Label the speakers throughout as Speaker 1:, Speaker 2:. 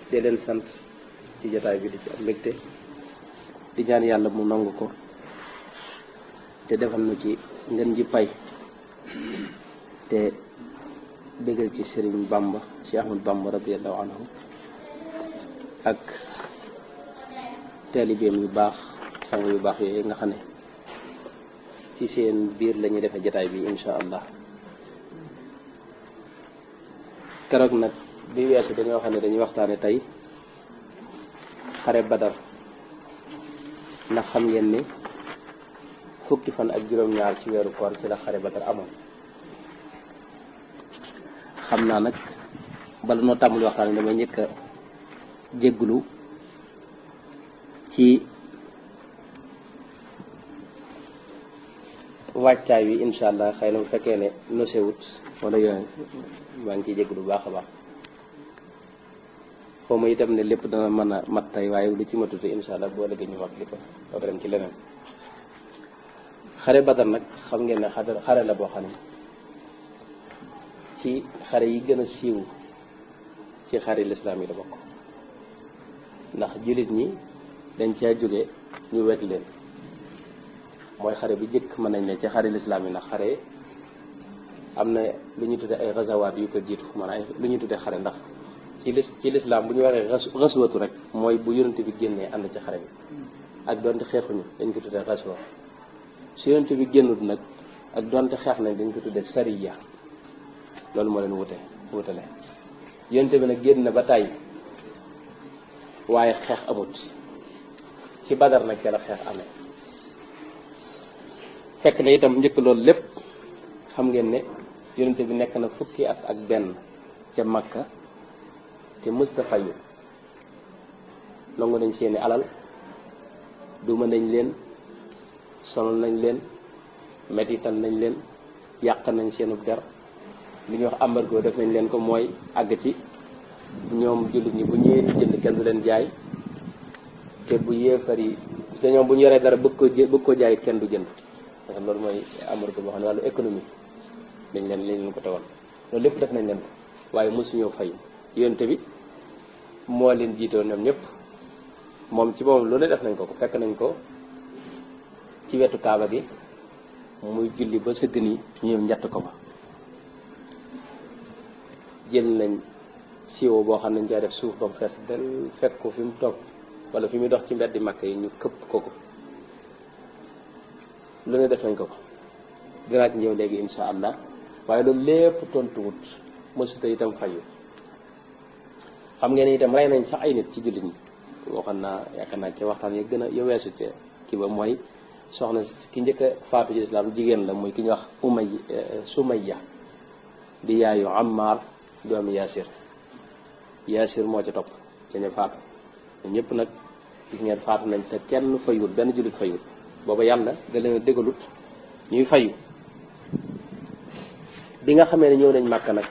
Speaker 1: di leen sant ci jotaay bi di ci am mbégte di ñaan yàlla mu nangu ko te defal nu ci ngeen ji pay te bégal ci Sëriñ Bamba Cheikh Ahmad Bamba radiyallahu anhu ak taalibeem yu baax sang yu baax yooyu nga xam ne ci seen biir la ñuy defee jotaay bi insha allah. keroog nag bi weesu dañoo xam ne dañuy waxtaane tey xare Badar ndax xam ngeen ni fukki fan ak juróom-ñaar ci weeru koor ci la xare Badar amoon. xam naa nag bala noo tàmbali waxtaan dama njëkk a jégglu ci waajtaay wi insha allah xëy na bu fekkee ne nosewut wala yooyu maa ngi ciy jégglu bu baax a baax foo ma itam ne lépp dana mën a mat tey waaye lu ci matuti insha allah boo léegi ñu wax li ko ba dem ci leneen. xare Badar nag xam ngeen ne xare la boo xam ne ci xare yi gën a siiw ci xare lislaam yi la bokk ndax jullit ñi dañ caa jóge ñu wet leen mooy xare bi jëkk mën nañ ne ci xare lislaam yi ndax xare am na lu ñu tudde ay gazawaat yu ko jiitu maanaam lu ñu tudde xare ndax ci lislaam bu ñu waxee gaswatu rek mooy bu yonent bi génnee ànd ci xare bi ak doonte xeexuñu dañ ko tudde gaswa su yonent bi génnut nag ak doonte xeex nañ dañ ko tudde sariya loolu moo leen wutale yonent bi nag génn na ba tàyyi waaye xeex amut ci Badar nag ca la xeex amee fekk na itam njëkk loolu lépp xam ngeen ne yonent bi nekk na fukki at ak benn ca Makka te mësta fayu nangu nañ seeni alal duma nañ leen sonal nañ leen mettital nañ leen yàq nañ seenu der li ñuy wax embargo def nañ leen ko mooy àgg ci ñoom jullit ñi bu ñëwee di jënd kenn du leen jaay te bu yéefar yi te ñoom bu ñu yoree dara bëgg ko jaay kenn du jënd parce que loolu mooy embargo boo xam ne wàllu économie dañ leen ko tegoon loolu lépp def nañ leen ko waaye mosuñoo fay yonte bi moo leen jiitoon ñoom ñëpp moom ci moom loolu def nañ ko fekk nañ ko ci wetu kaaba gi muy julli ba sëgg nii ñu ñëw njatt ko fa jël nañ siwo boo xam ne dañ caa def suuf ba mu fees del fekk ko fi mu toog wala fi muy dox ci mbeddi Makka yi ñu këpp ko lu ne def nañ ko dinaa ci ñëw léegi insha allah waaye loolu lépp tontuwut mësuta itam fayu xam ngeen itam rey nañ sax ay nit ci jullit ñi waxoon naa yaakaar naa ci waxtaan yi gën a weesu ci kii ba mooy soxna ki njëkk a faatu ci lislaam jigéen la muy ki ñuy wax Sumayya di yaayu Ammar doomi Yaasir moo ci topp ca ña faatu ñëpp nag gis ngeen faatu nañ te kenn fayul benn jullit fayul booba yàlla da leen a dégalut ñuy fayu bi nga xamee ne ñëw nañ Makka nag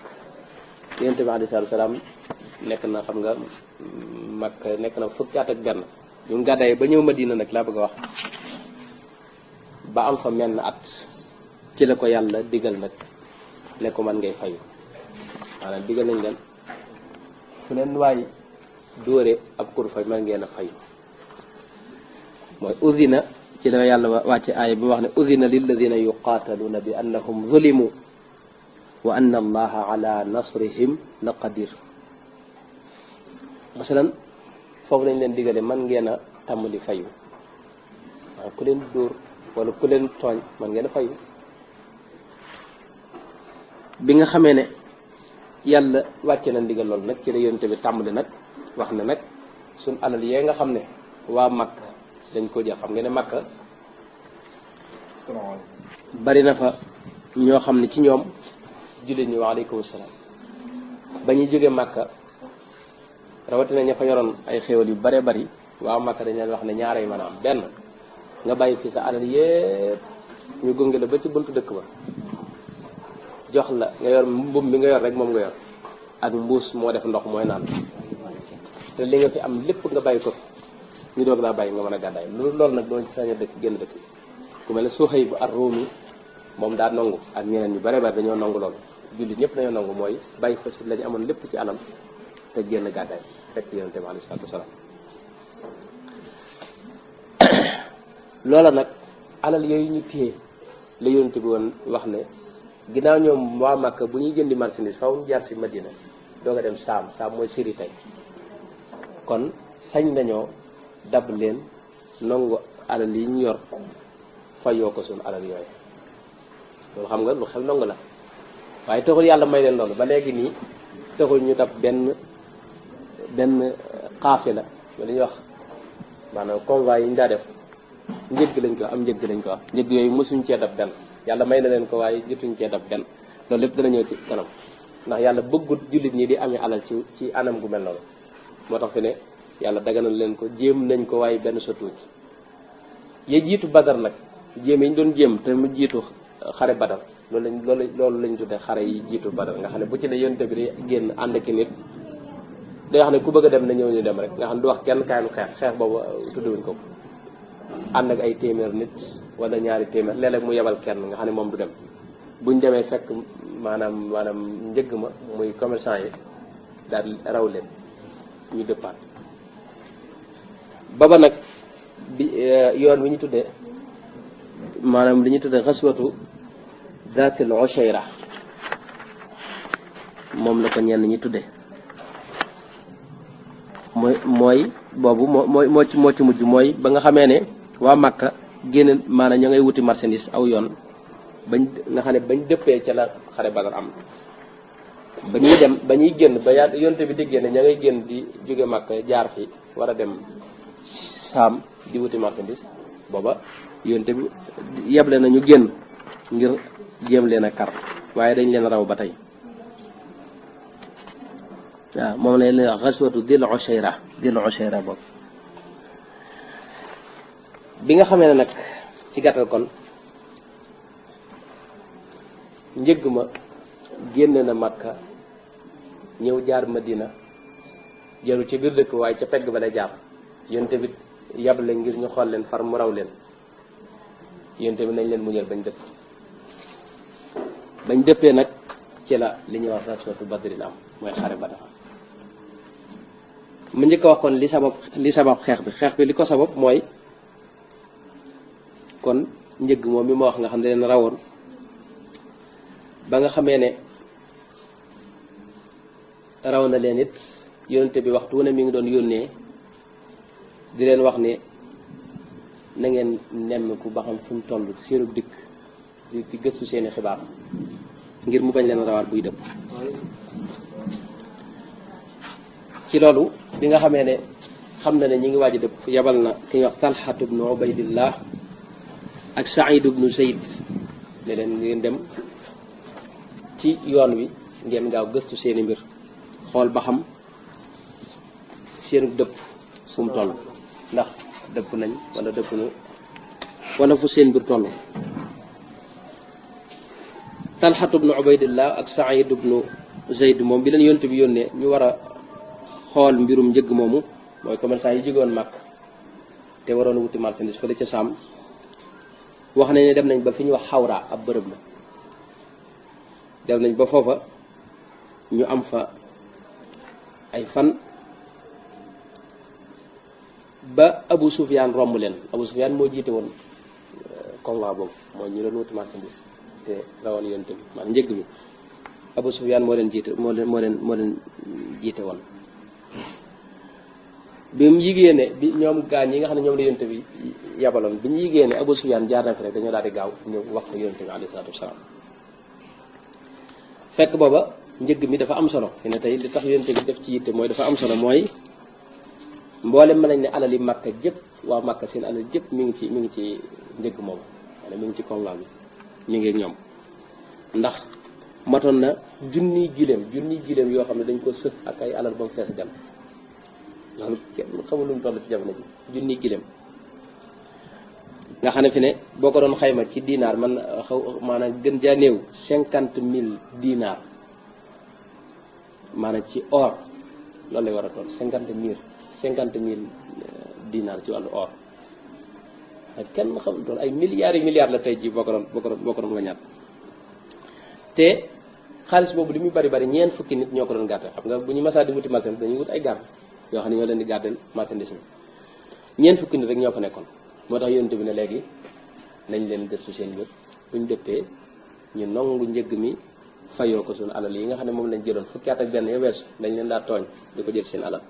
Speaker 1: Yonent bi alayhi salaam nekk na xam nga Makka nekk na fukki at ak benn ñu gàddaay ba ñëw Madina nag laa bëgg a wax ba am fa menn at ci la ko yàlla digal nag ne ko man ngay fayu maanaam digal nañ leen fu leen waay dóore ab kurfay man ngeen a fayu mooy udina ci la yàlla wàcce aaya bi mu wax ne udina lilladina yuqaataluuna bi annahum zulimu wa anna allaha ala nasrihim la qadir masalan foofu lañ leen digale man ngeen a tàmbali fayu waaw ku leen dóor wala ku leen tooñ man ngeen a fayu bi nga xamee ne yàlla wàcce na ndigal loolu nag ci la yonent bi tàmbali nag wax ne nag suñ alal yee nga xam ne waa Makka dañ ko jël xam nga ne Makka bari na fa ñoo xam ne ci ñoom jullit ñi waaleykum salaam ba ñuy jóge Makka rawatina ña fa yoroon ay xéwal yu bare bari waa Makka dañ leen wax ne ñaarey mën a am benn nga bàyyi fi sa alal yépp ñu gunge la ba ci buntu dëkk ba jox la nga yor mbub mi nga yor rek moom nga yor ak mbuus moo def ndox mooy naan te li nga fi am lépp nga bàyyi ko ñu doog laa bàyyi nga mën a gàddaay loolu nag doon ci sañ a dëkk génn dëkk ku mel ne Suhayb ar-Rumi moom daa nangu ak ñeneen ñu bare bare dañoo nangu loolu jullit ñëpp dañoo nangu mooy bàyyi fa si lañu amoon lépp ci alal te génn gàddaay fekk yonente bi alayhi salaatu wasalaam loola nag alal yooyu ñu téye la yonente bi woon wax ne ginnaaw ñoom waa Màkka bu ñuy jëndi marchandise faw ñu jaar si Madina doog a dem saam mooy siri tey kon sañ nañoo dab leen nangu alal yi ñu yor fayoo ko suñu alal yooyu loolu xam nga lu xel nangu la waaye taxul yàlla may leen loolu ba léegi nii taxul ñu dab benn xaafila la ñuy wax maanaam convoi yi ñu daa def njëgg lañ ko am njëgg lañ ko wax njëgg yooyu mosuñ cee dab benn yàlla may na leen ko waaye jotuñ cee dab benn loolu lépp dana ñëw ci kanam ndax yàlla bëggut jullit ñi di amee alal ci anam gu mel noonu moo tax fi ne yàlla daganal leen ko jéem nañ ko waaye benn sotu ci ya jiitu badar nag jéem yi ñu doon jéem te mu jiitu xare badar loolu lañ tudde xare yi jiitu badar nga xam ne bu ci ne yonte bi di génn ànd ak nit day wax ne ku bëgg a dem na ñëw ñu dem rek nga xam ne du wax kenn kaay lu xeex boobu tudduwuñ ko ànd ak ay téeméer nit wala ñaari téeméer léeg-léeg mu yebal kenn nga xam ne moom du dem buñ demee fekk maanaam njëgg ma muy commerçant yi daal raw leen ñu dëppaat baba nag bi yoon wi ñu tuddee maanaam li ñu tuddee xaswatu daatil ushayra moom la ko ñenn ñi tuddee mooy boobu moo ci mujj mooy ba nga xamee ne waa Makka génn maanaam ña ngay wuti marchandise aw yoon bañ nga xam ne bañ dëppee ca la xare Badar am ba ñuy dem ba ñuy génn ba yonte bi déggee ne ña ngay génn di jóge Makka jaar fi war a dem saam di wuti marchandise booba yonte bi yeble na ñu génn ngir jéem leen a kar waaye dañ leen raw ba tey waaw moom lañ leen wax xaswatu dil ushayra boobu bi nga xamee ne nag ci gàttal kon njëgg ma génn na Makka ñëw jaar Madina jaru ci biir dëkk waaye ca pegg ba lay jaar yonte bi yable ngir ñu xool leen far mu raw leen yonte bi nañ leen muñal bañ dëppee nag ci la li ñuy wax raswatu badrin am mooy xare Badar mu njëkk a wax kon li sabab xeex bi li ko sabab mooy kon njëgg moom mi ma wax nga xam ne leen rawoon ba nga xamee ne raw na leen it yonente bi waxtu wu ne mi ngi doon yónnee di leen wax ne na ngeen nemmiku ba xam fu mu toll seenu dikk di gëstu seeni xibaar ngir mu bañ leen rawaat buy dëpp ci loolu bi nga xamee ne xam na ne ñi ngi waaj a dëpp yabal na ki ñuy wax Talhat ibnu Ubaydillah ak Saïd ibnu Zayd ne leen ngeen dem ci yoon wi ngeen gaaw gëstu seeni mbir xool ba xam seenu dëpp fu mu toll ndax dëpp nañ wala dëpp nu wala fu seen mbir toll Talhat ibnu Ubaydillah ak Saïd ibnu Zayd moom bi leen yonte bi yónnee ñu war a xool mbirum njëgg moomu mooy commerçant yi jógoon Màkk te waroon wuti marchandise fële ca Saam wax nañ ne dem nañ ba fi ñu wax xawra ab bërëb la dem nañ ba foofa ñu am fa ay fan ba Abu Sufyaan romb leen Abu Sufyaan moo jiite woon convoi boobu mooy ñu doon wuti marchandise te rawoon yonte bi maanaam njëgg mi Abu Sufyaan moo leen jiite woon bi mu yigée ne bi ñoom gaañ yi nga xam ne ñoom la yonte bi yabaloon bi ñu yigée ne Abu Sufyaan jaar na fi rek dañoo daal di gaaw ñëw wax ko yonte bi alayhi salaatu wasalaam fekk booba njëgg mi dafa am solo fi ne tey li tax yonte bi def ci yitte mooy dafa am solo mooy mboolem mën nañ ne alali Makka jëpp waa Makka seen alal jëpp mi ngi ci njëgg moomu maanaam mi ngi ci convoi bi mi ngi ak ñoom ndax matoon na junniy gileem yoo xam ne dañ ko sëf ak ay alal ba mu fees dem loolu kenn xamul lu mu toll ci jamono ji junniy gileem nga xam ne fi ne boo ko doon xayma ci dinaar man maanaam gën jaa néew 50,000 dinaar maanaam ci or loolu lay war a toll 50,000 dinaar ci wàllu or ak kenn xamul toll ay milliards la tey jii boo ko doon nga ñaat te xaalis boobu li muy bari bari ñeent fukki nit ñoo ko doon gàddal. xam nga bu ñu masaa di wuti marchandise dañuy wut ay garde yoo xam ne ñoo leen di gàddal marchandise mi ñeent fukki nit rek ñoo fa nekkoon. moo tax yonent bi ne léegi nañ leen gëstu seen mbir buñ dëppee ñu nongu njëgg mi fayoo ko suñu alal yi nga xam ne moom lañ jëloon fukki at ak benn ya weesu dañ leen daa tooñ di ko jël seen alal.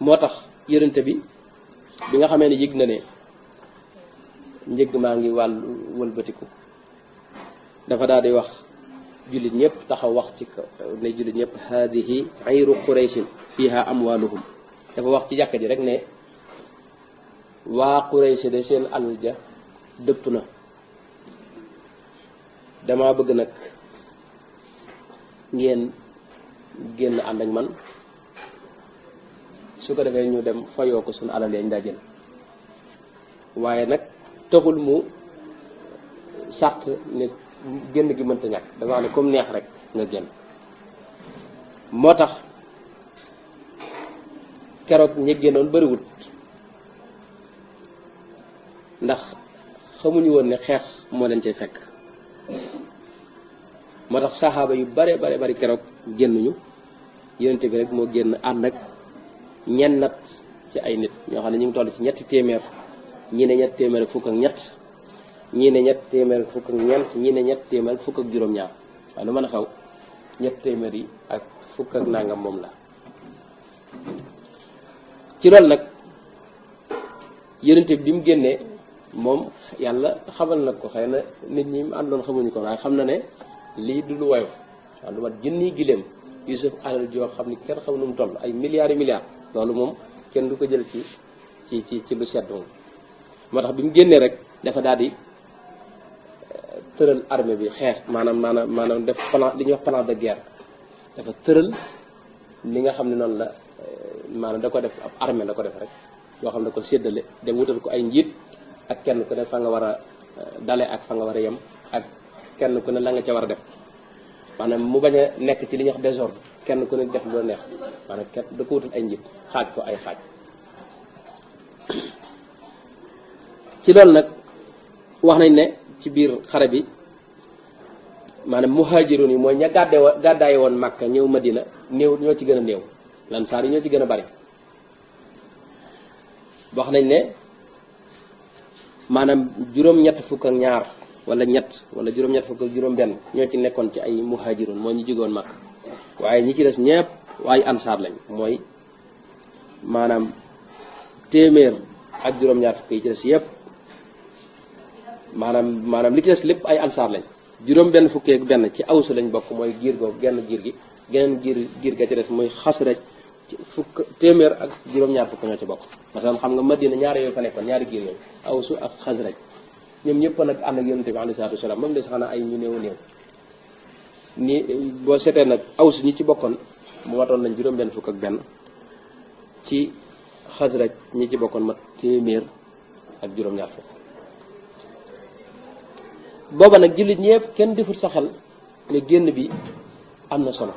Speaker 1: moo tax yonent bi nga xamee ne yëg na ne njëgg maa ngi wëlbatiku dafa daal di wax jullit ñëpp taxaw wax ci ne jullit ñëpp haadihi ayru qurayshin fiha amwaluhum dafa wax ci jàkka ji rek ne waa Quraysh de seen alal ja dëpp na dama bëgg nag ngeen génn ànd ak man su ko defee ñu dem fayoo ko suñu alal yañ daa jël waaye nag taxul mu sàrt ne génn gi mënta ñàkk dafa wax ne comme neex rek nga génn. moo tax keroog ñi génnoon bariwut ndax xamuñu woon ne xeex moo leen cay fekk moo tax saxaaba yu bari keroog génnuñu yonent bi rek moo génn ànd ak ñennat ci ay nit ñoo xam ne ñu ngi toll ci ñetti téeméer ñii ne ñetti téeméer ak fukk ak ñett ñii ne ñetti téeméer ak fukk ak ñeent ñii ne ñetti téeméer ak fukk ak juróom-ñaar waaye lu mën a xaw ñetti téeméer yi ak fukk ak nangam moom la. ci loolu nag yonent bi mu génnee moom yàlla xamal na ko xëy na nit ñi àndoon xamuñu ko waaye xam na ne lii du lu woyof waaw lu mat junniy giléem Yuusuf alal joo xam ni kenn xam nu mu toll ay milliards yu milliards loolu moom kenn du ko jël ci lu sedd moom. moo tax bi mu génnee rek dafa daal di tëral armée bi xeex maanaam def plan li ñuy wax plan de guerre dafa tëral li nga xam ne noonu la maanaam da ko def ab armée la ko def rek yoo xam ne da ko séddale dem wutal ko ay njiit ak kenn ku ne fa nga war a dale ak fa nga war a yem ak kenn ku ne la nga ca war a def maanaam mu bañ a nekk ci li ñuy wax désordre kenn ku ne def lu neex maanaam kenn da ko wutal ay njiit xaaj ko ay xaaj. ci loolu nag wax nañ ne ci biir xare bi maanaam muhaajiroon yi mooy ña gàddaaye woon Makka ñëw Madina néew ñoo ci gën a néew lansaar yi ñoo ci gën a bari. wax nañ ne maanaam juróom-ñett fukk ak ñaar wala ñett wala juróom-ñett fukk ak juróom-benn ñoo ci nekkoon ci ay muhaajiroon mooy ñu jógoon Makka waaye ñi ci des ñëpp waaye ansaar lañ mooy maanaam téeméer ak juróom-ñaar fukk yi ci des yëpp maanaam li ci des lépp ay ansaar lañ. juróom-benn fukki ak benn ci awsu lañ bokk mooy giir googu genn giir gi geneen giir ga ci des muy Xasraj ci fukk téeméer ak juróom-ñaar fukk ñoo ci bokk. maanaam xam nga Madina ñaari yooyu fa nekkoon ñaari giir yooyu awsu ak Xasraj ñoom ñëpp nag ànd ak Yonent bi alayhi salaatu wa salaam moom des xanaa ay ñu néew ni boo seetee nag awsu ñi ci bokkoon mu matoon nañ juróom-benn fukk ak benn ci Xasraj ñi ci bokkoon mat téeméer ak juróom-ñaar fukk. booba nag jullit ñëpp kenn defut sa xel ne génn bi am na solo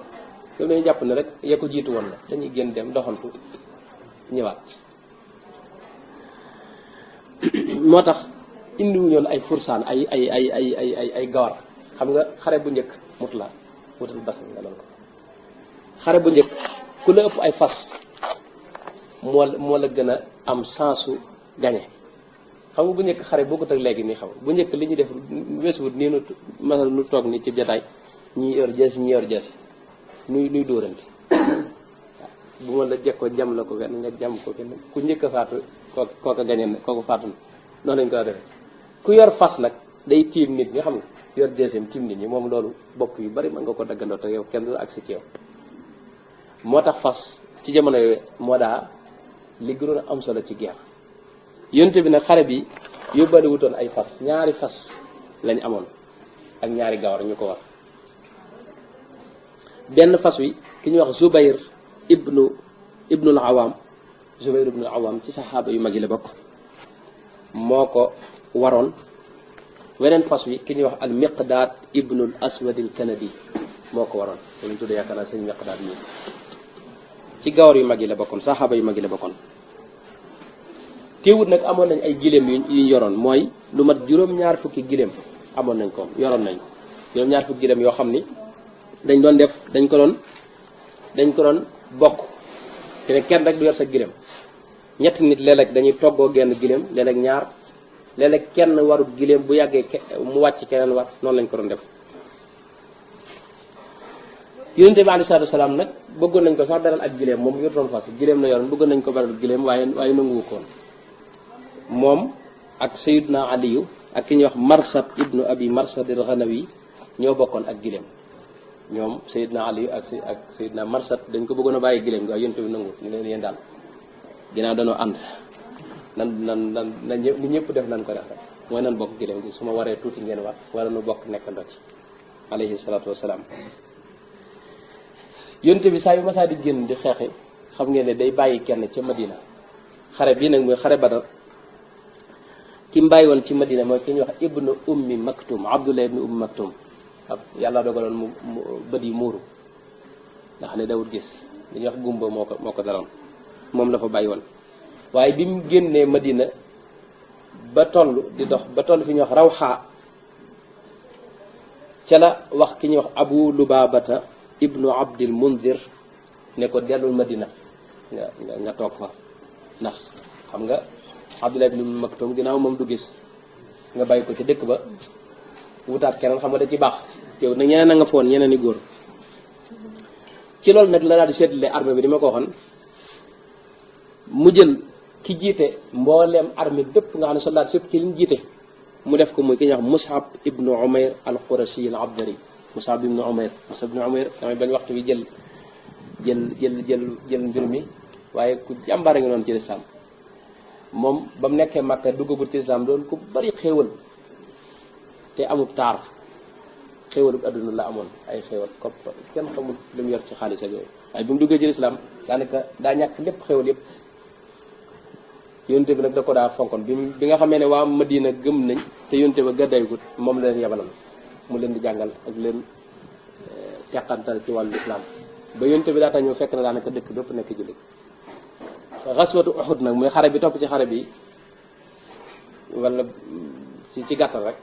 Speaker 1: loolu dañuy jàpp ne rek ya ko jiitu woon la dañuy génn dem doxantu ñëwaat. moo tax indiwuñoon ay fursaan ay gawar xam nga xare bu njëkk wutal bas nga doon ko xare bu njëkk ku la ëpp ay fas moo la gën a am sensu gañe. xam nga bu njëkk xare boo ko teg léegi nii xam bu njëkk li ñuy def weesuwut nii nu toog ni ci jataay ñi yor jeesi nuy dóoranti bu ma la jekkoo jam la ko wenn nga jam ko kenn ku njëkk a faatu kooka gañe na kooku faatu na noonu lañ ko defee ku yor fas nag day tiim nit ñi xam nga yor jeesim tiim nit ñi moom loolu bopp yu bari mën nga ko daggandoo te yow kenn du agsi ci yow. moo tax fas ci jamono yooyu moo daa li gënoon a am solo ci guerre. Yonent bi nag xare bi yóbbaale wutoon ay fas ñaari fas lañ amoon ak ñaari gawar ñu ko war. benn fas wi ki ñuy wax Zubayr ibnul Awaam ci saxaaba yu mag yi la bokk moo ko waroon. weneen fas wi ki ñuy wax al Miqdaad ibnul Aswadil Kanadi moo ko waroon dañu tudd yaakaar naa sëñ Miqdaad mi ci gawar yu mag yi la bokkoon saxaaba yu mag yi la bokkoon. teewut nag amoon nañ ay gileem yu ñu yoroon mooy lu mat juróom-ñaar fukki gileem amoon nañ ko yoroon nañ ko juróom-ñaar fukki gileem yoo xam ni dañ ko doon bokk te ne kenn rek du yor sa gileem ñetti nit léeg-léeg dañuy toggoo genn gileem léeg-léeg ñaar léeg-léeg kenn warut gileem bu yàggee mu wàcc keneen war noonu lañ ko doon def. yonente bi alayhi salaatu wasalaam nag bëggoon nañ ko sax beral ak gileem moom yorutoon fas gileem la yoroon bëggoon nañ ko beral gileem waaye nanguwu koon moom ak Sayyidna Aliyu ak ki ñuy wax Marsad ibnu Abi Marsad al-Ghanawi ñoo bokkoon ak gileem ñoom Sayyidna Aliyu ak Sayyidna Marsad dañ ko bëggoon a bàyyi gileem gi waaye yonente bi nanguwut ñu leen yéen daal ginnaaw dañoo ànd nan ni ñëpp def nan ko def rek mooy nan bokk gileem gi su ma waree tuuti ngeen war wala nu bokk nekkandoo ci alayhi salaatu wasalaam. yonte bi saa yu masaa di génn di xeexi xam ngeen ne day bàyyi kenn ca Madina xare bii nag mooy xare Badar ki mu bàyyi woon ci Madina mooy ki ñuy wax ibnu ummi maktum Abdullah ibnu ummi maktum yàlla dogaloon mu bët yi muuru nga xam ne dawut gis li ñuy wax gumba moo ko daloon moom la fa bàyyi woon waaye bi mu génnee Madina ba toll di dox ba toll fi ñuy wax Rawxa ca la wax ki ñuy wax Abu Lubabata ibnu Abdil Mundir ne ko dellul Madina nga toog fa ndax xam nga Abdullah ibnu Maktum ginnaaw moom du gis nga bàyyi ko ci dëkk ba wutaat keneen xam nga da ci baax teew nag ñeneen a nga foon ñeneen i góor ci loolu nag la daal di seetlee armée bi di ma ko waxoon mu jël ki jiite mbooleem armée bépp nga xam ne soldat sépp ki liñ jiite mu def ko muy ki ñuy wax Mus'ab ibnu Umayr al-Qurashi al-Abdari Mus'ab ibnu Umayr damay bañ waxtu bi jël mbir mi waaye ku jàmbaare nga noonu ci lislaam moom ba mu nekkee Makka duggagul ci lislaam doon ku bari xéewal te amub taar xéewalub adduna la amoon ay xéewal kopp kenn xamul lu mu yor ci xaalis ak yooyu waaye bi mu duggee ci lislaam daanaka daa ñàkk lépp xéewal yépp yonte bi nag da ko daa fonkoon bi nga xamee ne waa Madina gëm nañ te yonte ba gàddaygut moom la leen yabalal mu leen di jàngal ak leen teqantal ci wàllu lislaam ba yonte bi daa tax ñëw fekk na daanaka dëkk bépp nekk jullit xaswatu Uhud nag muy xare bi topp ci xare bi wala ci gàttal rek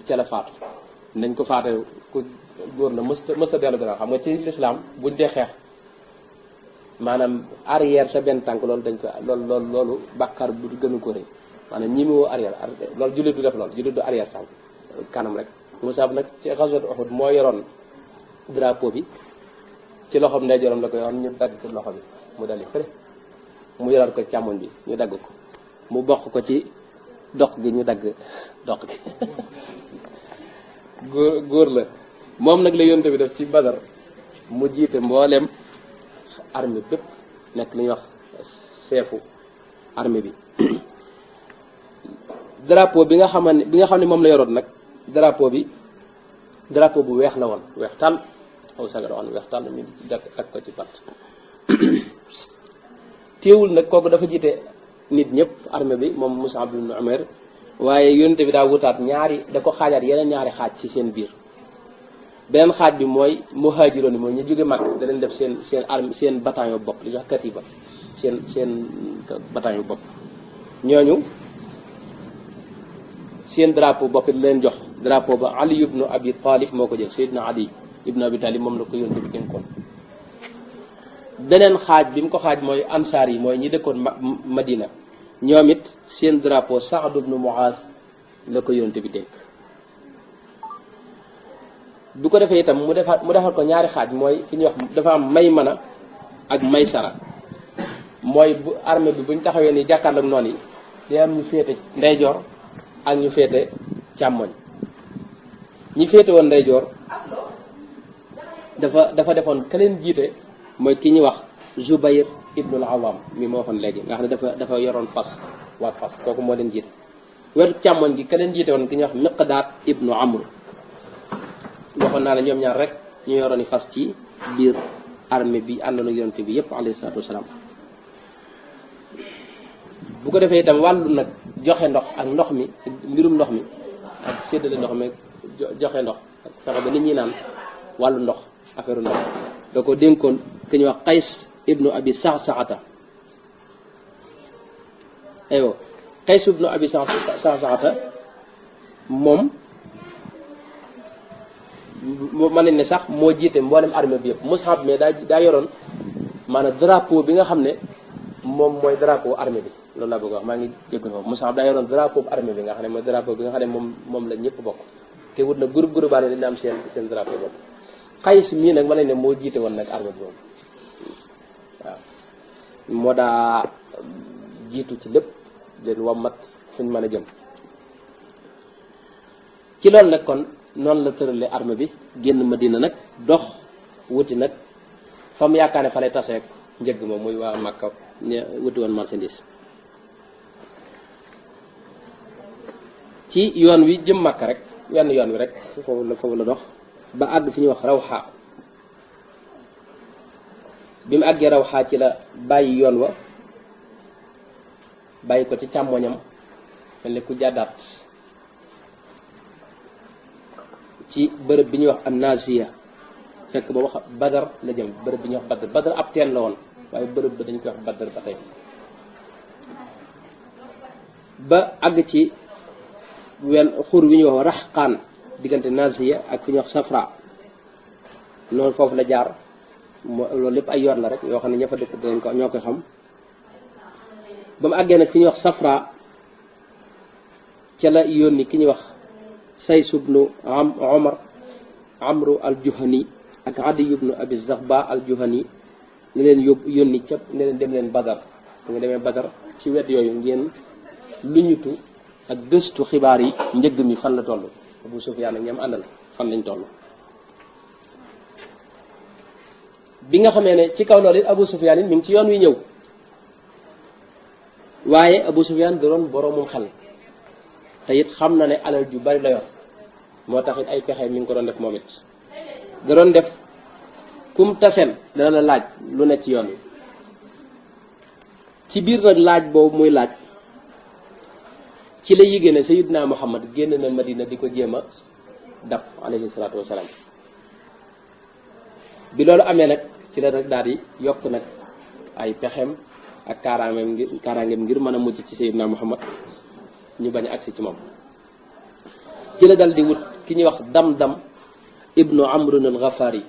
Speaker 1: ca la faatu nañ ko faate ku góor la mësta dellu gannaaw xam nga ci lislaam buñ dee xeex maanaam arrière sa benn tànk loolu dañ ko loolu bàkkaar bu gënu ko rëy maanaam ñi mu arrière loolu jullit du def loolu jullit du arrière tànk kanam rek Musab nag ci xaswatu Uhud moo yoroon drapeau bi ci loxoom ndeyjooram la ko yoroon ñu dagg loxo bi mu dali fële mu yoraat ko càmmoñ bi ñu dagg ko mu bokk ko ci dox gi ñu dagg dox gi góor la moom nag la yonte bi def ci Badar mu jiite mbooleem armée bépp nekk li ñuy wax seefu armée bi drapeau bi nga xam ne moom la yoroon nag drapeau bu weex la woon weex tàll aw sagar woon weex tàll ñu dak ko ci pat téewul nag kooku dafa jiite nit ñëpp armée bi moom Mus'ab ibn Umayr waaye yonte bi daa wutaat da ko xaajaat yeneen ñaari xaaj ci seen biir beneen xaaj bi mooy muhaajiroon yi mooy ñu jóge Makka da leen def seen armée seen bataillon bopp li ñuy wax katiba seen bataillon bopp ñooñu seen drapeau bopp it leen jox drapeau ba Ali ibn Abi Talib moo ko jël Seydina Ali ibn Abi Talib moom la ko yonte bi dénkoon beneen xaaj bi mu ko xaaj mooy ansaar yi mooy ñi dëkkoon Madina ñoom it seen drapeau Sa'd ibn Mu'az la ko yonte bi dénk bu ko defee itam mu defal ko ñaari xaaj mooy fi ñuy wax dafa am Maymana ak Maysara mooy bu armée bi buñ taxawee ni jàkkaarloog noonu yi day am ñu féete ndeyjoor ak ñu féete càmmoñ ñi féete woon ndeyjoor dafa defoon ka leen jiite mooy ki ñuy wax Zubayr ibnul Awam mi ma waxoon léegi nga xam ne dafa yoroon fas war fas kooku moo leen jiite wetu càmmoñ gi ka leen jiite woon ki ñuy wax Miqdaad ibnu Amr waxoon naa ne ñoom ñaar rek ñu yoroon i fas ci biir armée bi àndoon ak yonent bi yépp alayhi salaatu wasalaam bu ko defee itam wàllu nag joxe ndox ak ndox mi mbirum ndox mi ak séddale ndox mi joxe ndox ak fexe ba nit ñi naan wàllu ndox affaire ndox da ko dénkoon ki ñuy wax Qays ibnu Abi Sa'sa'ata aywa Qays ibn Abi Sa'sa'ata moom mën nañ ne sax moo jiite mboolem armée bi yëpp Mus'ab mais daa yoroon maanaam drapeau bi nga xam ne moom mooy drapeau armée bi loolu laa bëgg wax maa ngi jégalu foofu Mus'ab daa yoroon drapeau bu armée bi nga xam ne mooy drapeau bi nga xam ne moom la ñëpp bokk te wut na groupe baa ne dañu am seen drapeau bopp Qays mii nag mën nañ ne moo jiite woon nag armée bi moom waaw moo daa jiitu ci lépp leen wammat fuñ mën a jëm ci loolu nag kon noonu la tëralee armée bi génn Madina nag dox wuti nag fa mu yaakaar ne fa lay taseek njëgg moom muy waa Makka ña wuti woon marchandise ci yoon wi jëm Makka rek wenn yoon wi rek foofu la dox ba àgg fi ñuy wax Rawha bi mu àggee Rawha ci la bàyyi yoon wa bàyyi ko ci càmmoñam mel ni ku jàddaat ci bërëb bi ñuy wax an-Naziya fekk ba wax Badar la jëm bërëb bi ñuy wax Badar ab teen la woon waaye bërëb ba dañ koy wax Badar ba tey ba àgg ci wenn xur wi ñuy wax Raxqaan diggante Naziya ak fi ñuy wax Safra noonu foofu la jaar loolu lépp ay yoon la rek yoo xam ne ña fa dëkk dañ ko ñoo koy xam ba mu àggee nag fi ñuy wax Safra ca la yónni ki ñuy wax Says ibnu Amru al-Juhani ak Adi ibnu Abi Zaghba al-Juhani la leen yónni ca ne leen dem leen Badar bu nga demee Badar ci wet yooyu ngeen luñutu ak gëstu xibaar yi njëgg mi fan la toll Abu Sufyaan ak ñam àndal fan lañ toll bi nga xamee ne ci kaw loolu it Abu Sufyaan it mi ngi ci yoon wi ñëw waaye Abu Sufyaan da doon boroomum xel te it xam na ne alal ju bari la yor moo tax it ay pexe mi ngi ko doon def moom it da doon def kum tasel dana la laaj lu ne ci yoon wi ci biir nag laaj boobu muy laaj ci la yéege ne Sayyidina Muhammad génn na Madina di ko jéem a dab alayhi salaatu wasalaam bi loolu amee nag ci la rek daal di yokk nag ay pexem ak kaaraangeem ngir mën a mucc ci Sayyidina Muhammad ñu bañ a agsi ci moom ci la dal di wut ki ñuy wax Damdam ibnu Amrun al-Ghafari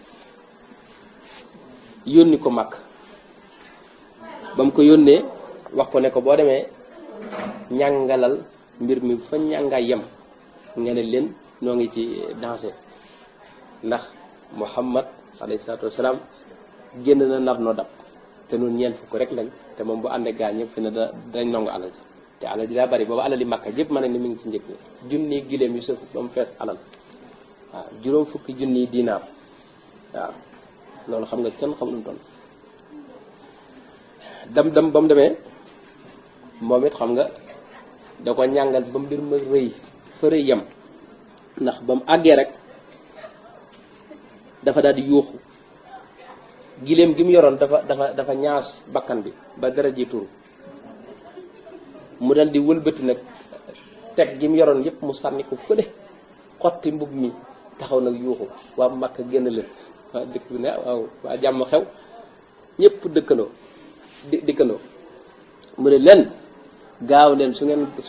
Speaker 1: yónni ko Makka ba mu ko yónnee wax ko ne ko boo demee ñàngalal mbir mi fa ñàngaay yem nga ne leen noo ngi ci dansé ndax Muhammad alayhi salaatu wasalaam génn na nar noo dab te noonu ñeent fukk rek lañ te moom bu àndee gaa ñëpp fi ne dañ nongu alal ji te alal ji daa bari boobu alal yi Makka yëpp mën nañ ne mi ngi ci njëkk junni giléem yu sëf ba mu fees alal waaw juróom fukki junni dinaar waaw loolu xam nga kenn xamul lu mu doon dem ba mu demee moom it xam nga da ko ñàngal ba mbir ma rëy fa rëy yem ndax ba mu àggee rek dafa daal di yuuxu giléem gi mu yoroon dafa ñaas bakkan bi ba dara ji turu mu dal di wëlbati nag teg gi mu yoroon yépp mu sànni ko fële xotti mbub mi taxaw nag yuuxu waa Makka génn leen waa dëkk bi ne waaw waa jàmm xew ñépp dikkandoo mu ne leen gaaw leen su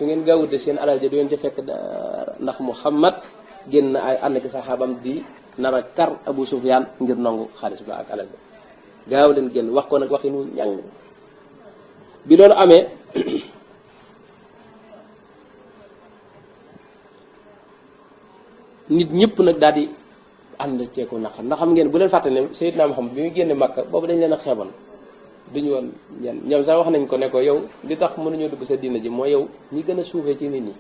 Speaker 1: ngeen gaawute seen alal ja du ngeen ca fekk ndax Muhammad génn na ay ànd ki saxaabam di nar a kar Abu Sufyaan ngir nangu xaalis ba ak alal bi gaaw leen génn wax ko nag waxinu ñàng bi loolu amee nit ñëpp nag daal di ànd ceeku naqar ndax xam ngeen bu leen fàtte ne Seydina Muhammad bi muy génne Makka boobu dañ leen a xeebal duñu woon ñenn ñoom sax wax nañ ko ne ko yow li tax mënuñoo dugg sa diina ji mooy yow ñi gën a suufee ci nit ñi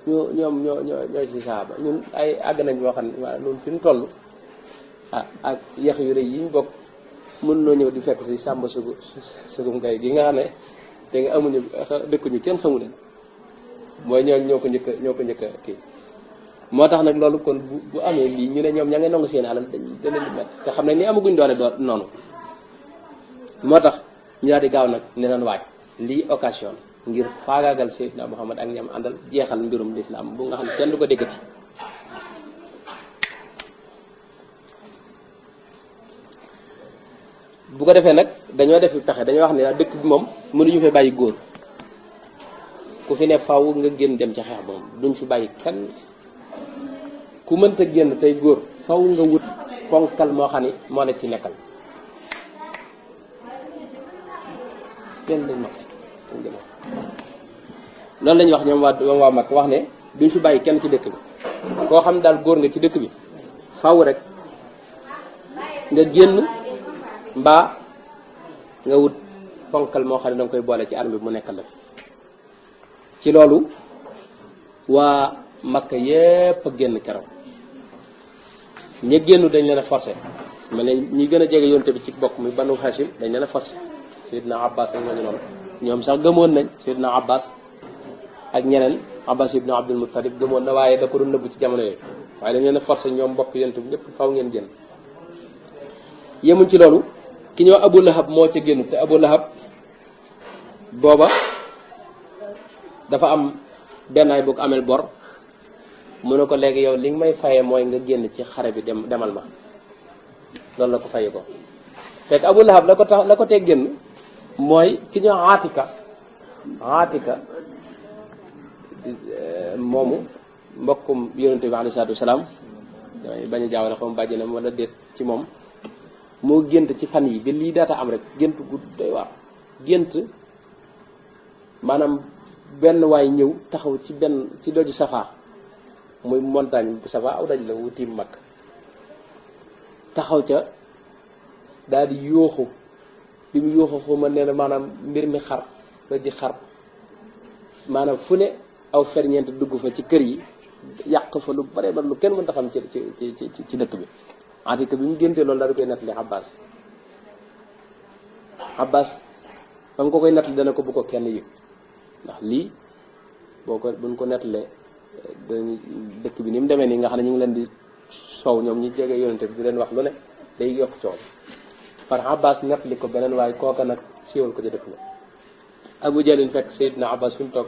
Speaker 1: ñoo ci saaba ñun ay àgg nañ boo xam ne waaw loolu fi ñu toll ak yax yu rëy yi ñu bokk mën noo ñëw di fekk si sàmba sugum ngay gi nga xam ne te nga amuñu dëkkuñu kenn xamu leen mooy ñoo ko njëkk a kii moo tax nag loolu kon bu amee lii ñu ne ñoom ña ngay nangu seen alal da leen di métti te xam ne ni amaguñ doole noonu moo tax ñu daal di gaaw nag ne nan waaj lii occasion ngir faagaagal Seydina Muhammad ak ñam àndal jeexal mbirum lislaam bu nga xam ne kenn du ko déggati bu ko defee nag dañoo def pexe dañoo wax ne dëkk bi moom mënuñu fee bàyyi góor ku fi ne faw nga génn dem ci xeex moom duñ fi bàyyi kenn ku mënta génn tey góor faw nga wut ponkal moo xam ni moo la ci nekkal kenn lañ ma loolu lañ wax ñoom waa mag wax ne duñ fi bàyyi kenn ci dëkk bi koo xam daal góor nga ci dëkk bi faw rek nga génn mbaa nga wut ponkal moo xam ne danga koy boole ci armée bi mu nekkal la ci loolu waa Makka yépp a génn keroog ña génnu dañ leen a forcé ma ne ñi gën a jege yonte bi ci bokk muy Banu Hashim dañ leen a forcé Seydina Abbas ak ñooñu noonu ñoom sax gëmoon nañ Seydina Abbas ak ñeneen Abbas ibnu Abdul Muttalib gëmoon na waaye da ko doon nëbb ci jamono yooyu waaye dañ leen a forcé ñoom mbokk yonte bi ñëpp faw ngeen génn yemuñ ci loolu ki ñoo Abu Lahab moo ca génn te Abu Lahab booba dafa am benn ay bu ko amel bor mu ne ko léegi yow li nga may faye mooy nga génn ci xare bi demal ma loolu la ko faye ko fekk Abu Lahab la ko teg génn mooy ki ñoo Aatika moomu mbokkum yonente bi alayhi salaatu wasalaam bañ a jaawale xam bàjjinam wala déet ci moom moo gént ci fan yi bi lii daata am rek gént gu doy waar gént maanaam benn waay ñëw taxaw ci doju Safa muy montagne Safa aw daj la wu tiim mag taxaw ca daal di yooxu bi mu yooxu xuma nee na maanaam mbir mi xar doji xar maanaam fu ne aw ferñeent dugg fa ci kër yi yàq fa lu bare bare lu kenn mënta xam ci dëkk bi Aatika bi mu géntee loolu daal di koy nettali Abbas ba nga ko koy nettali dana ko bu ko kenn yëg ndax lii buñ ko nettalee dëkk bi ni mu demee nii nga xam ne ñu ngi leen di soow ñoom ñi jege yonente bi di leen wax lu ne day yokk coow par Abbas nettali ko beneen waaye kooka nag siiwal ko ci dëkk bi Abu Jalil fekk Seydina Abbas fi mu toog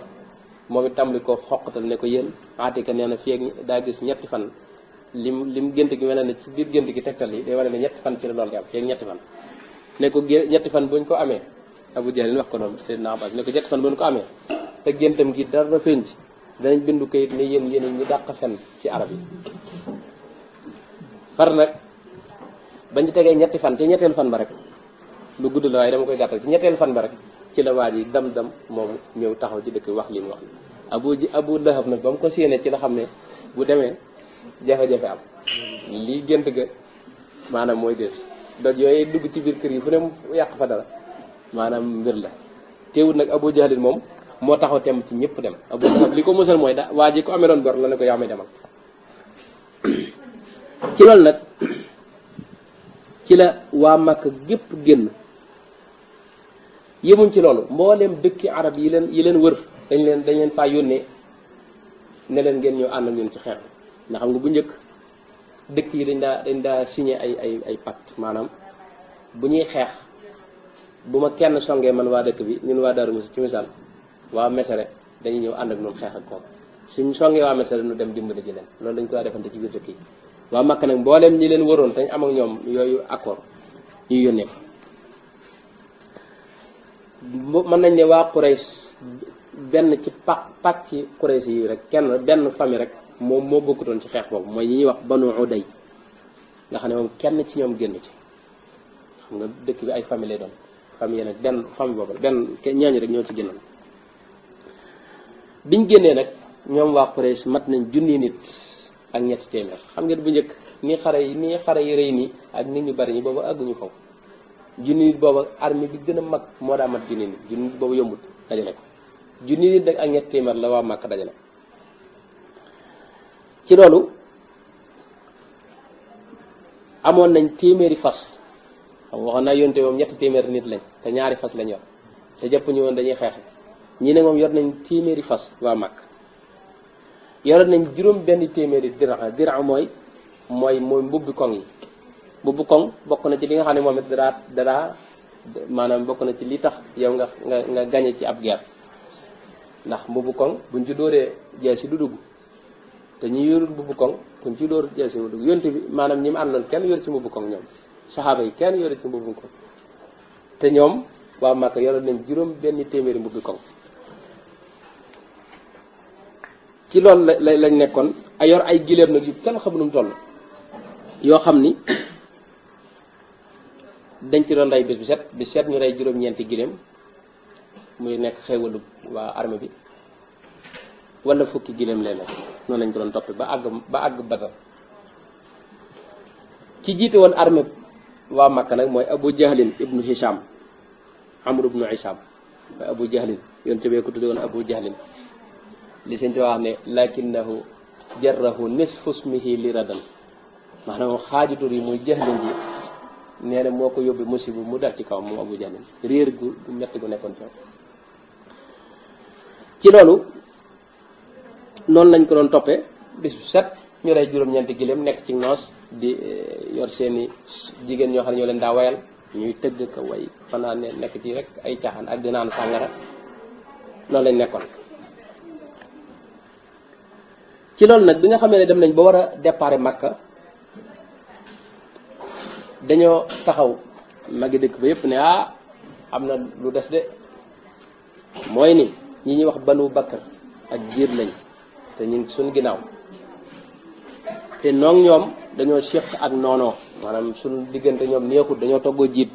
Speaker 1: moom it tàmbali ko xoqatal ne ko yéen Aatika nee na fii ak daa gis ñetti fan lim gént gi mel ne ci biir gént gi tegtal yi day wane ne ñetti fan ci la loolu di am fii ak ñetti fan ne ko ñetti fan buñ ko amee Abu Jalil wax ko noonu Seydina Abbas ne ko ñetti fan buñ ko amee te géntam gi dara feeñ ci danañ bindu kayit ne yéen ñi dàq fen ci arab yi far nag bañ ci tegee ñetti fan ci ñetteelu fan ba rek lu gudd la waaye dama koy gàttal ci ñetteelu fan ba rek ci la waa ji dam moomu ñëw taxaw ci dëkk wax li mu wax Abu Lahab nag ba mu ko séenee ci la xam ne bu demee jafe-jafe am lii gént ga maanaam mooy des doj yooyu dugg ci biir kër yi fu ne mu yàq fa dara maanaam mbir la teewul nag Abu Jahlin moom moo taxaw tem ci ñëpp dem Abu Lahab li ko musal mooy waa ji ko amee doon bor la ne ko yaa may demal ci loolu nag ci la waa Makka gépp génn yemuñ ci loolu mbooleem dëkki arab yi leen wër dañ leen faa yónnee ne leen ngeen ñëw ànd ak ñun ci xeex ndax xam nga bu njëkk dëkk yi dañ daa signé ay pacte maanaam bu ñuy xeex bu ma kenn songee man waa dëkk bi ñun waa Darou Moukhty ci misaal waa Mesere dañuy ñëw ànd ak ñun xeex ak kooku suñ songee waa Mesere nu dem dimbali ji leen loolu dañ ko daa defante ci biir dëkk yi waa Makka nag mbooleem ñi leen waroon dañ am ak ñoom yooyu accord ñuy yónnee fa mën nañ ne waa Quraysh benn ci pàcc ci Quraysh yi rek benn famille rek moom moo bokkutoon ci xeex boobu mooy ñi ñuy wax Banu Uday nga xam ne moom kenn ci ñoom génn ci xam nga dëkk bi ay famille lay doon famille nag benn famille boobu la benn ñaañu rek ñoo ci génnoon biñ génnee nag ñoom waa Quraysh mat nañ junni nit ak ñetti téeméer xam ngeen bu njëkk ni xare yi rëy nii ak nit ñu bari ñi boobu àgguñu foofu junni nit boobu armée bi gën a mag moo daa mat junni nit boobu yombut dajale ko junni nit nag ak ñetti téeméer la waa Makka dajale ci loolu amoon nañ téeméeri fas xam waxoon naa yonte moom ñetti téeméeri nit lañ te ñaari fas lañ yor te jàpp ñu woon dañuy xeexe ñi ne moom yor nañ téeméeri fas waa Makka yoroon nañ juróom benn téeméeri dira mooy mbubbi koŋ yi mbubbi koŋ bokk na ci li nga xam ne moom it daraa maanaam bokk na ci li tax yow nga gañe ci ab guerre ndax mbubbi koŋ buñ ci dóoree jeesi du dugg te ñi yorul mbubbi koŋ buñ ci dóor jeesi du dugg yonte bi maanaam ñi mu àndoon kenn yor ci mbubbi koŋ ñoom saxaaba yi kenn yor ci mbubbi koŋ te ñoom waa Makka yoroon nañ juróom benn téeméeri mbubbi koŋ ci loolu lañ nekkoon a yor ay gileem nag yu kenn xamu nu mu toll yoo xam ni dañ ci doon rey bis bi set ñu rey juróom-ñeenti gileem muy nekk xéewalu waa armée bi wala fukki gileem leen noonu lañ ko doon toppee ba àgg Badar ci jiite woon armée waa Makka nag mooy Abu Jahlin ibnu Hisham Amr ibnu Hisham mooy Abu Jahlin yoon tebee ko tudde woon Abu Jahlin li sëñ ci wax ne lakinnahu jarrahu nisfu ismihi li radan maanaam xaajutur yi muy Jahlin ji nee na moo ko yóbbi musiba mu dal ci kaw moom Abu Jahlin réer gu metti gu nekkoon ci loolu noonu lañ ko doon toppee bis bu set ñu rey juróom-ñeenti giléem nekk ci noos di yor seeni jigéen ñoo xam ne ñoo leen daa wayal ñuy tëgg ko way fanaan ne nekk ci rek ay caaxaan ak di naan sàngara loolu lañ nekkoon ci loolu nag bi nga xamee ne dem nañ ba war a départ Makka dañoo taxaw magi dëkk ba yépp ne am na lu des de mooy ni ñi ñuy wax Banu Bakar ak jiir lañ te ñu ngi suñ ginnaaw te noog ñoom dañoo séq ak noonoo maanaam suñ diggante ñoom neexut dañoo toggoo jiit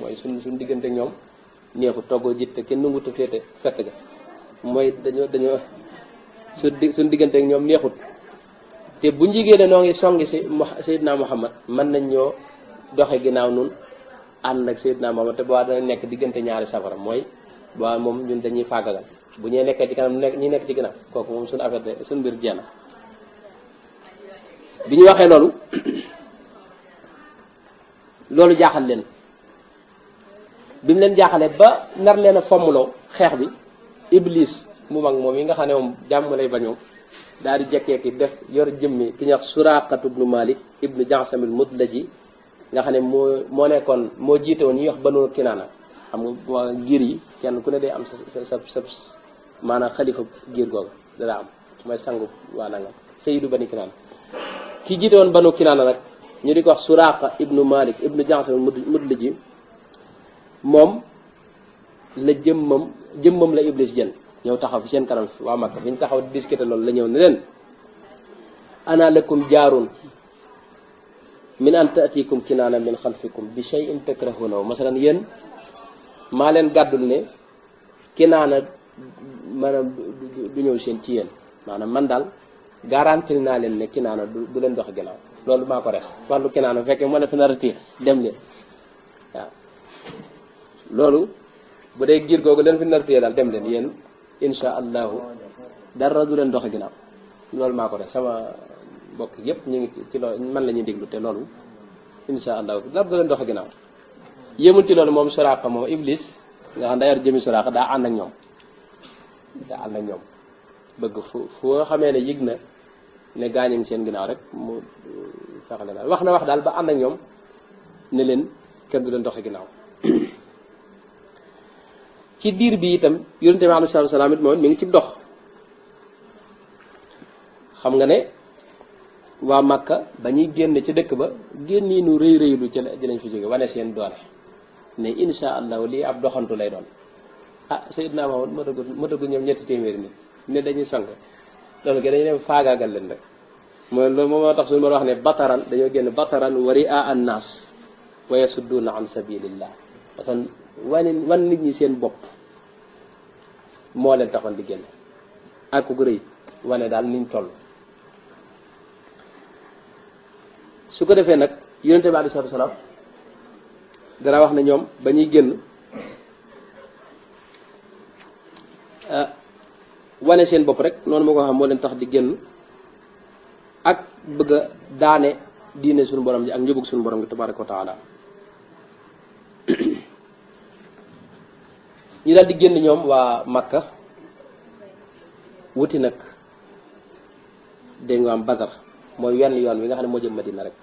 Speaker 1: mooy suñ diggante ñoom neexut toggoo jiit te kenn nangut a féete fett ga mooy dañoo suñ diggante ak ñoom neexut te bu njigée ne noo ngi songi si Seydina Muhammad mën nañ ñoo doxe ginnaaw nun ànd ak Seydina Muhammad te boobaa dana nekk diggante ñaari safara mooy boobaa moom ñun dañuy faagagal bu ñee nekkee ci kanam ñi nekk ci ginnaaw kooku moom suñu affaire de suñu mbir jeex na bi ñu waxee loolu jaaxal leen bi mu leen jaaxalee ba nar leen a fommuloo xeex bi Iblis mu mag moom yi nga xam ne moom jàmm lay bañoo daal di jekkee ki def yor jëmmi ki ñuy wax Suraqatu ibnu Malik ibnu Jansamil Mudlaji nga xam ne moo nekkoon moo jiite woon ñuy wax Banu Kinaana xam nga waa giir yi kenn ku ne day am sa maanaam xalifa giir googu dana am mooy sangu waa nangam Sayyidu Bani Kinaana ki jiite woon Banu Kinaana nag ñu di ko wax Suraqa ibnu Malik ibnu Jansamil Mudlaji moom la jëmmam la Iblis jël ñëw taxaw fi seen kanam fi waa Makka fi ñu taxaw di discuter loolu la ñëw ne leen ana lakum jaarun min an taatikum kinaana min xalfikum bi shay'in takrahunahu masalan yéen maa leen gàddul ne kinaana maanaam du ñëw seen ci yéen maanaam man daal garantil naa leen ne kinaana du leen dox ginnaaw loolu maa ko res wàllu kinaana bu fekkee moo ne fi nar a téye dem leen waaw loolu bu dee giir googu leen fi nar a téye daal dem leen yéen insha allahu dara du leen doxe ginnaaw loolu maa ko def sama mbokk yépp ñu ngi ci loolu man la ñuy déglu te loolu insha allahu dara du leen doxe ginnaaw yémul ci loolu moom Suraqa moom Iblis nga xam daa yor jëmi Suraqa daa ànd ak ñoom bëgg fu nga xamee ne yëg na ne gaañ ngi seen ginnaaw rek mu fexe leen wax daal ba ànd ak ñoom ne leen kenn du leen doxe ginnaaw ci diir bi itam yonente bi alayhi salaam it moom mi ngi ci dox xam nga ne waa Makka ba ñuy génn ci dëkk ba génn nu rëy rëylu ci lañ fi jóge wane seen doole ne insha allahu lii ab doxantu lay doon Seydina Muhammad matagu ñoom ñetti téeméeri nit ne dañuy sang loolu ke dañu dem faagaagal leen rek mooy loolu moom moo tax suñu mën wax ne bataran dañoo génn bataran wa ri'a an-nas wa yasudduna an sabilillah parce que wan nit ñi seen bopp moo leen taxoon di génn ak ku rëy wane daal niñ toll su ko defee nag yonente bi alayhi salaam dana wax ne ñoom ba ñuy génn wane seen bopp rek noonu ma ko xam moo leen tax di génn ak bëgg a daane diine suñu borom ji ak njubug suñu borom gi tabaraka wa taala ñu daal di génn ñoom waa Makka wuti nag dégg nga am Badar mooy wenn yoon wi nga xam ne moo jëm Madina rek